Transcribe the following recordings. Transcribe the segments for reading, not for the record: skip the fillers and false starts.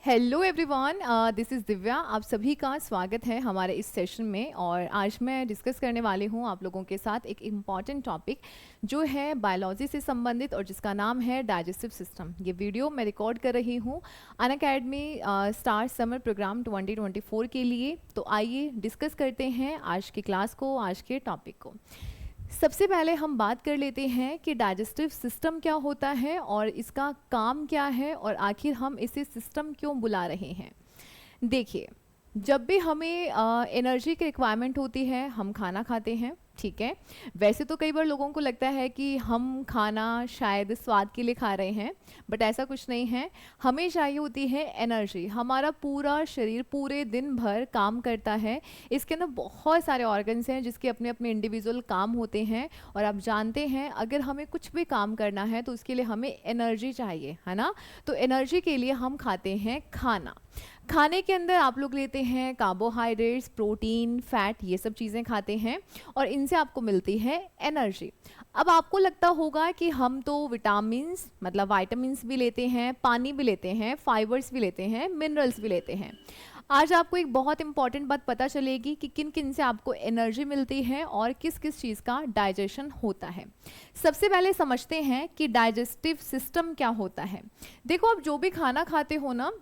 Hello everyone, this is Divya. आप सभी का स्वागत है हमारे इस सेशन में। और आज मैं डिस्कस करने वाली हूँ आप लोगों के साथ एक इम्पॉर्टेंट टॉपिक जो है बायोलॉजी से संबंधित और जिसका नाम है डाइजेस्टिव सिस्टम। ये वीडियो मैं रिकॉर्ड कर रही हूँ अनअकैडमी स्टार समर प्रोग्राम 2024 के लिए। तो आइए डिस्कस करते हैं आज की क्लास को, आज के टॉपिक को। सबसे पहले हम बात कर लेते हैं कि डाइजेस्टिव सिस्टम क्या होता है और इसका काम क्या है और आखिर हम इसे सिस्टम क्यों बुला रहे हैं। देखिए, जब भी हमें एनर्जी की रिक्वायरमेंट होती है हम खाना खाते हैं, ठीक है। वैसे तो कई बार लोगों को लगता है कि हम खाना शायद स्वाद के लिए खा रहे हैं, बट ऐसा कुछ नहीं है। हमें चाहिए होती है एनर्जी। हमारा पूरा शरीर पूरे दिन भर काम करता है। इसके अंदर बहुत सारे ऑर्गन्स हैं जिसके अपने अपने इंडिविजुअल काम होते हैं। और आप जानते हैं अगर हमें कुछ भी काम करना है तो उसके लिए हमें एनर्जी चाहिए, है ना। तो एनर्जी के लिए हम खाते हैं खाना। खाने के अंदर आप लोग लेते हैं कार्बोहाइड्रेट्स, प्रोटीन, फैट, ये सब चीज़ें खाते हैं और इनसे आपको मिलती है एनर्जी। अब आपको लगता होगा कि हम तो विटामिन्स मतलब वाइटामिन्स भी लेते हैं, पानी भी लेते हैं, फाइबर्स भी लेते हैं, मिनरल्स भी लेते हैं। आज आपको एक बहुत इंपॉर्टेंट बात पता चलेगी कि किन किन से आपको एनर्जी मिलती है और किस किस चीज़ का डाइजेशन होता है। सबसे पहले समझते हैं कि डाइजेस्टिव सिस्टम क्या होता है। देखो, आप जो भी खाना खाते हो ना,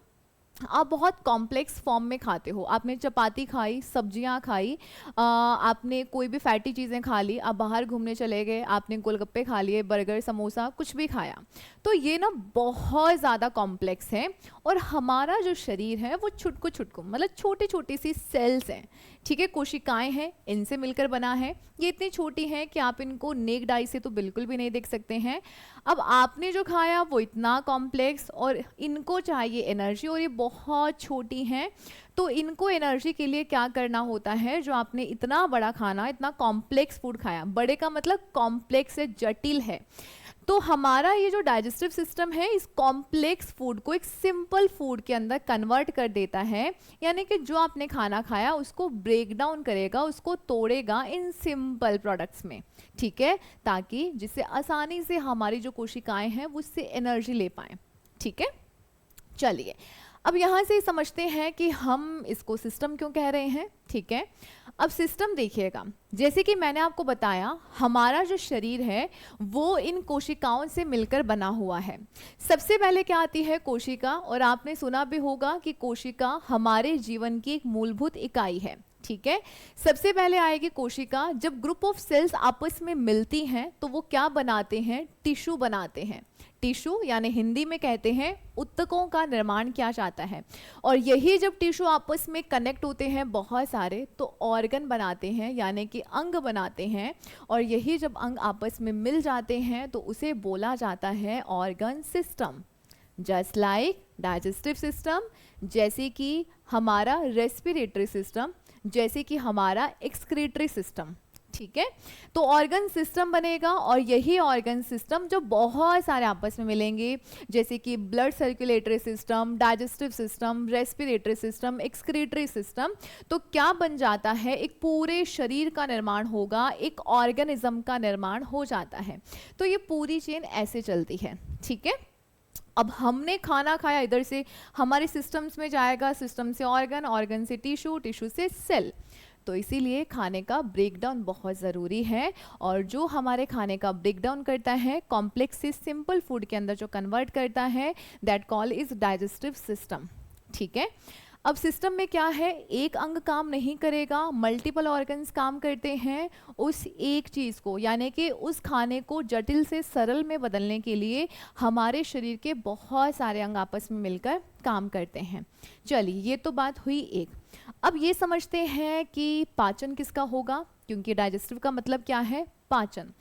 आप बहुत कॉम्प्लेक्स फॉर्म में खाते हो। आपने चपाती खाई, सब्जियां खाई, आपने कोई भी फैटी चीज़ें खा ली, आप बाहर घूमने चले गए, आपने गोलगप्पे खा लिए, बर्गर, समोसा, कुछ भी खाया। तो ये ना बहुत ज़्यादा कॉम्प्लेक्स है। और हमारा जो शरीर है वो छुटकू छुटकू मतलब छोटी छोटी सी सेल्स हैं, ठीक है, कोशिकाएं हैं, इनसे मिलकर बना है। ये इतनी छोटी हैं कि आप इनको नेक्ड आई से तो बिल्कुल भी नहीं देख सकते हैं। अब आपने जो खाया वो इतना कॉम्प्लेक्स और इनको चाहिए एनर्जी और ये बहुत छोटी हैं। तो इनको एनर्जी के लिए क्या करना होता है, जो आपने इतना बड़ा खाना, इतना कॉम्प्लेक्स फूड खाया, बड़े का मतलब कॉम्प्लेक्स है, जटिल है। तो हमारा ये जो डाइजेस्टिव सिस्टम है इस कॉम्प्लेक्स फूड को एक सिंपल फूड के अंदर कन्वर्ट कर देता है। यानी कि जो आपने खाना खाया उसको ब्रेक डाउन करेगा, उसको तोड़ेगा इन सिंपल प्रोडक्ट्स में, ठीक है, ताकि जिससे आसानी से हमारी जो कोशिकाएं हैं वो उससे एनर्जी ले पाएं, ठीक है। चलिए, अब यहाँ से समझते हैं कि हम इसको सिस्टम क्यों कह रहे हैं, ठीक है। अब सिस्टम देखिएगा, जैसे कि मैंने आपको बताया हमारा जो शरीर है वो इन कोशिकाओं से मिलकर बना हुआ है। सबसे पहले क्या आती है, कोशिका। और आपने सुना भी होगा कि कोशिका हमारे जीवन की एक मूलभूत इकाई है, ठीक है। सबसे पहले आएगी कोशिका। जब ग्रुप ऑफ सेल्स आपस में मिलती हैं तो वो क्या बनाते हैं, टिश्यू बनाते हैं। टिश्यू यानी हिंदी में कहते हैं ऊतकों का निर्माण किया जाता है। और यही जब टिश्यू आपस में कनेक्ट होते हैं बहुत सारे तो ऑर्गन बनाते हैं, यानी कि अंग बनाते हैं। और यही जब अंग आपस में मिल जाते हैं तो उसे बोला जाता है organ system. Just like digestive system, जैसे कि हमारा रेस्पिरेटरी सिस्टम, जैसे कि हमारा एक्सक्रीटरी सिस्टम, ठीक है। तो ऑर्गन सिस्टम बनेगा और यही ऑर्गन सिस्टम जो बहुत सारे आपस में मिलेंगे, जैसे कि blood circulatory system, digestive system, respiratory system, excretory system, तो क्या बन जाता है, एक पूरे शरीर का निर्माण होगा, एक ऑर्गेनिज्म का निर्माण हो जाता है। तो ये पूरी चेन ऐसे चलती है, ठीक है। अब हमने खाना खाया, इधर से हमारे सिस्टम्स में जाएगा, सिस्टम से ऑर्गन, ऑर्गन से टिश्यू, टिश्यू से सेल। तो इसीलिए खाने का ब्रेकडाउन बहुत ज़रूरी है। और जो हमारे खाने का ब्रेकडाउन करता है, कॉम्प्लेक्स से सिंपल फूड के अंदर जो कन्वर्ट करता है, that call is digestive system, ठीक है। अब सिस्टम में क्या है, एक अंग काम नहीं करेगा, मल्टीपल ऑर्गन्स काम करते हैं उस एक चीज़ को, यानी कि उस खाने को जटिल से सरल में बदलने के लिए हमारे शरीर के बहुत सारे अंग आपस में मिलकर काम करते हैं। चलिए, ये तो बात हुई एक। अब ये समझते हैं कि पाचन किसका होगा, क्योंकि डाइजेस्टिव का मतलब क्या है, पाचन।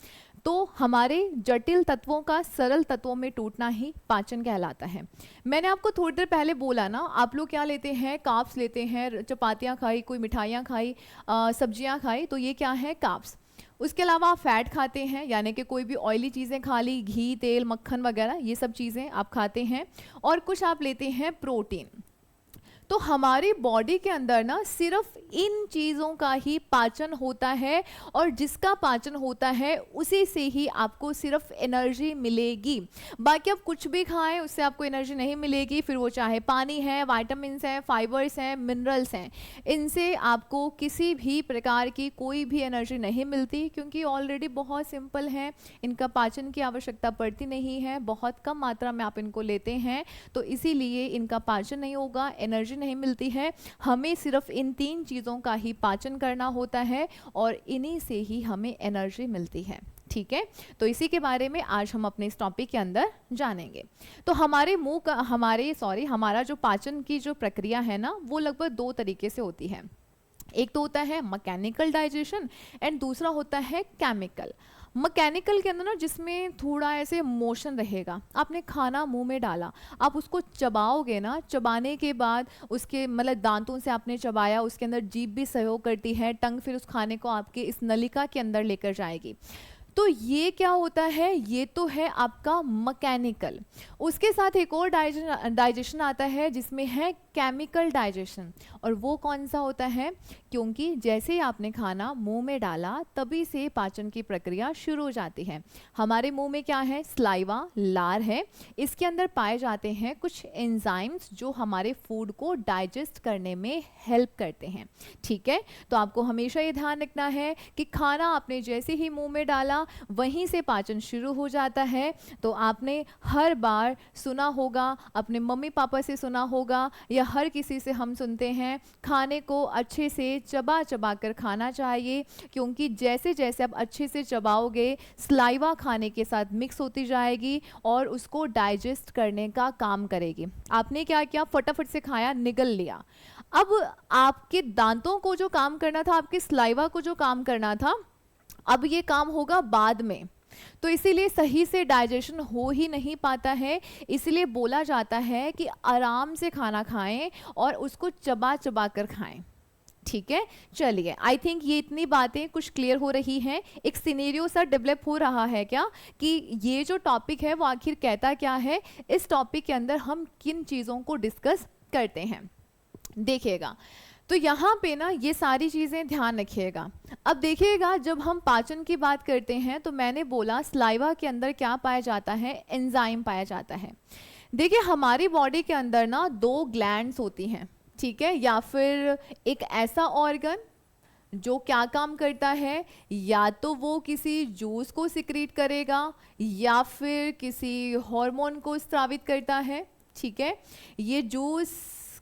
तो हमारे जटिल तत्वों का सरल तत्वों में टूटना ही पाचन कहलाता है। मैंने आपको थोड़ी देर पहले बोला ना, आप लोग क्या लेते हैं, कार्ब्स लेते हैं, चपातियाँ खाई, कोई मिठाइयाँ खाई, सब्जियाँ खाई, तो ये क्या है, कार्ब्स। उसके अलावा आप फैट खाते हैं, यानी कि कोई भी ऑयली चीज़ें खा ली, घी, तेल, मक्खन वगैरह, ये सब चीज़ें आप खाते हैं। और कुछ आप लेते हैं प्रोटीन। तो हमारी बॉडी के अंदर ना सिर्फ इन चीज़ों का ही पाचन होता है, और जिसका पाचन होता है उसी से ही आपको सिर्फ एनर्जी मिलेगी। बाकी आप कुछ भी खाएं उससे आपको एनर्जी नहीं मिलेगी, फिर वो चाहे पानी है, विटामिन्स हैं, फाइबर्स हैं, मिनरल्स हैं, इनसे आपको किसी भी प्रकार की कोई भी एनर्जी नहीं मिलती, क्योंकि ऑलरेडी बहुत सिंपल है, इनका पाचन की आवश्यकता पड़ती नहीं है, बहुत कम मात्रा में आप इनको लेते हैं, तो इसीलिए इनका पाचन नहीं होगा, एनर्जी नहीं मिलती है। हमें सिर्फ इन 3 चीज़ों का ही पाचन करना होता है और इन्हीं से ही हमें एनर्जी मिलती है। ठीक है, तो इसी के बारे में आज हम अपने इस टॉपिक के अंदर जानेंगे। तो हमारे मुंह का हमारा जो पाचन की जो प्रक्रिया है ना, वो लगभग 2 तरीके से होती है। एक तो होता है मैकेनिकल डाइजेशन एंड दूसरा होता है केमिकल। मैकेनिकल के अंदर ना जिसमें थोड़ा ऐसे मोशन रहेगा, आपने खाना मुंह में डाला, आप उसको चबाओगे ना, चबाने के बाद उसके मतलब दांतों से आपने चबाया, उसके अंदर जीभ भी सहयोग करती है, टंग फिर उस खाने को आपके इस नलिका के अंदर लेकर जाएगी। तो ये क्या होता है, ये तो है आपका मैकेनिकल। उसके साथ एक और डाइजेशन आता है जिसमें है केमिकल डाइजेशन, और वो कौन सा होता है, क्योंकि जैसे ही आपने खाना मुंह में डाला तभी से पाचन की प्रक्रिया शुरू हो जाती है। हमारे मुंह में क्या है, स्लाइवा, लार है, इसके अंदर पाए जाते हैं कुछ एंजाइम्स जो हमारे फूड को डाइजेस्ट करने में हेल्प करते हैं। ठीक है, तो आपको हमेशा ये ध्यान रखना है कि खाना आपने जैसे ही मुंह में डाला वहीं से पाचन शुरू हो जाता है। तो आपने हर बार सुना होगा, अपने मम्मी पापा से सुना होगा, या हर किसी से हम सुनते हैं, खाने को अच्छे से चबा चबा कर खाना चाहिए, क्योंकि जैसे जैसे आप अच्छे से चबाओगे स्लाइवा खाने के साथ मिक्स होती जाएगी और उसको डाइजेस्ट करने का काम करेगी। आपने क्या किया, फटाफट से खाया, निगल लिया। अब आपके दांतों को जो काम करना था, आपके स्लाइवा को जो काम करना था, अब ये काम होगा बाद में, तो इसीलिए सही से डाइजेशन हो ही नहीं पाता है। इसलिए बोला जाता है कि आराम से खाना खाएं और उसको चबा चबा कर खाएं। ठीक है, चलिए, आई थिंक ये इतनी बातें कुछ क्लियर हो रही हैं। एक सिनेरियो सा डेवलप हो रहा है क्या, कि ये जो टॉपिक है वो आखिर कहता क्या है, इस टॉपिक के अंदर हम किन चीज़ों को डिस्कस करते हैं। देखिएगा, तो यहाँ पे ना ये सारी चीज़ें ध्यान रखिएगा। अब देखिएगा, जब हम पाचन की बात करते हैं तो मैंने बोला स्लाइवा के अंदर क्या पाया जाता है, एंजाइम पाया जाता है। देखिए, हमारी बॉडी के अंदर ना 2 ग्लैंड्स होती हैं, ठीक है, या फिर एक ऐसा ऑर्गन जो क्या काम करता है, या तो वो किसी जूस को सिक्रीट करेगा या फिर किसी हार्मोन को स्रावित करता है। ठीक है, ये जूस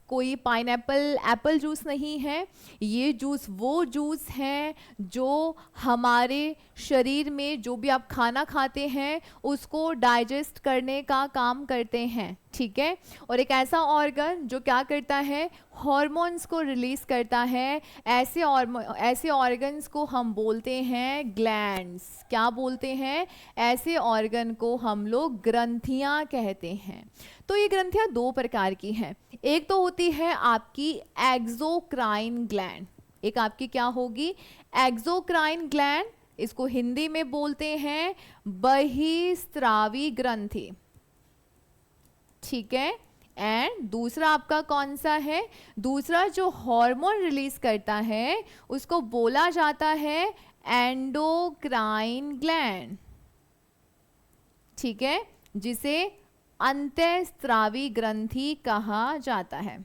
कोई पाइनएप्पल एप्पल जूस नहीं है, ये जूस वो जूस है जो हमारे शरीर में जो भी आप खाना खाते हैं उसको डाइजेस्ट करने का काम करते हैं। ठीक है, और एक ऐसा ऑर्गन जो क्या करता है, हॉर्मोन्स को रिलीज करता है। ऐसे ऑर्गन्स को हम बोलते हैं ग्लैंड्स। क्या बोलते हैं, ऐसे ऑर्गन को हम लोग ग्रंथियां कहते हैं। तो ये ग्रंथियां 2 प्रकार की हैं। एक तो होती है आपकी एक्सोक्राइन ग्लैंड, एक आपकी क्या होगी, एक्सोक्राइन ग्लैंड, इसको हिंदी में बोलते हैं बहिस्रावी ग्रंथि। ठीक है, एंड दूसरा आपका कौन सा है, दूसरा जो हार्मोन रिलीज करता है उसको बोला जाता है एंडोक्राइन ग्लैंड। ठीक है, जिसे अंतःस्रावी ग्रंथि कहा जाता है।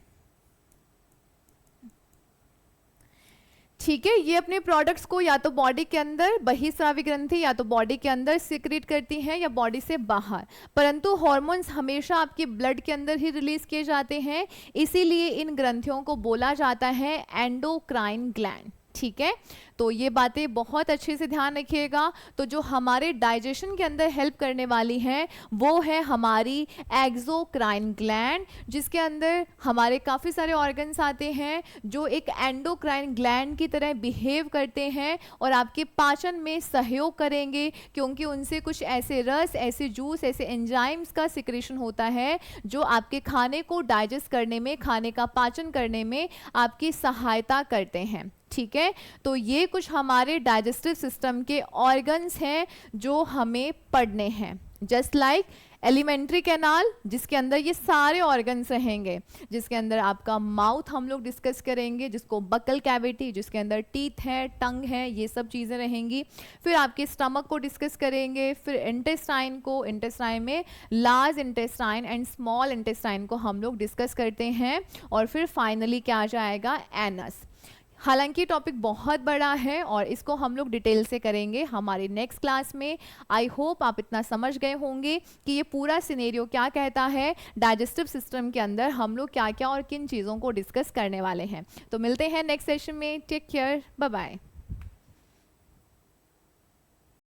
ठीक है, ये अपने प्रोडक्ट्स को या तो बॉडी के अंदर बहिस्रावी ग्रंथि या तो बॉडी के अंदर सिक्रीट करती हैं या बॉडी से बाहर, परंतु हार्मोन्स हमेशा आपके ब्लड के अंदर ही रिलीज किए जाते हैं, इसीलिए इन ग्रंथियों को बोला जाता है एंडोक्राइन ग्लैंड। ठीक है, तो ये बातें बहुत अच्छे से ध्यान रखिएगा। तो जो हमारे डाइजेशन के अंदर हेल्प करने वाली हैं वो है हमारी एक्सोक्राइन ग्लैंड, जिसके अंदर हमारे काफ़ी सारे ऑर्गन्स आते हैं जो एक एंडोक्राइन ग्लैंड की तरह बिहेव करते हैं और आपके पाचन में सहयोग करेंगे, क्योंकि उनसे कुछ ऐसे रस, ऐसे जूस, ऐसे एंजाइम्स का सिक्रेशन होता है जो आपके खाने को डाइजेस्ट करने में, खाने का पाचन करने में आपकी सहायता करते हैं। ठीक है, तो ये कुछ हमारे डाइजेस्टिव सिस्टम के ऑर्गन्स हैं जो हमें पढ़ने हैं। जस्ट लाइक एलिमेंट्री कैनाल जिसके अंदर ये सारे ऑर्गन्स रहेंगे, जिसके अंदर आपका माउथ हम लोग डिस्कस करेंगे, जिसको बकल कैविटी, जिसके अंदर टीथ है, टंग है, ये सब चीज़ें रहेंगी। फिर आपके स्टमक को डिस्कस करेंगे, फिर इंटेस्टाइन को, इंटेस्टाइन में large intestine and small intestine को हम लोग डिस्कस करते हैं, और फिर फाइनली क्या आ जाएगा, एनस। हालांकि टॉपिक बहुत बड़ा है और इसको हम लोग डिटेल से करेंगे हमारे नेक्स्ट क्लास में। आई होप आप इतना समझ गए होंगे कि ये पूरा सिनेरियो क्या कहता है, डाइजेस्टिव सिस्टम के अंदर हम लोग क्या क्या और किन चीज़ों को डिस्कस करने वाले हैं। तो मिलते हैं नेक्स्ट सेशन में। Take care, bye bye.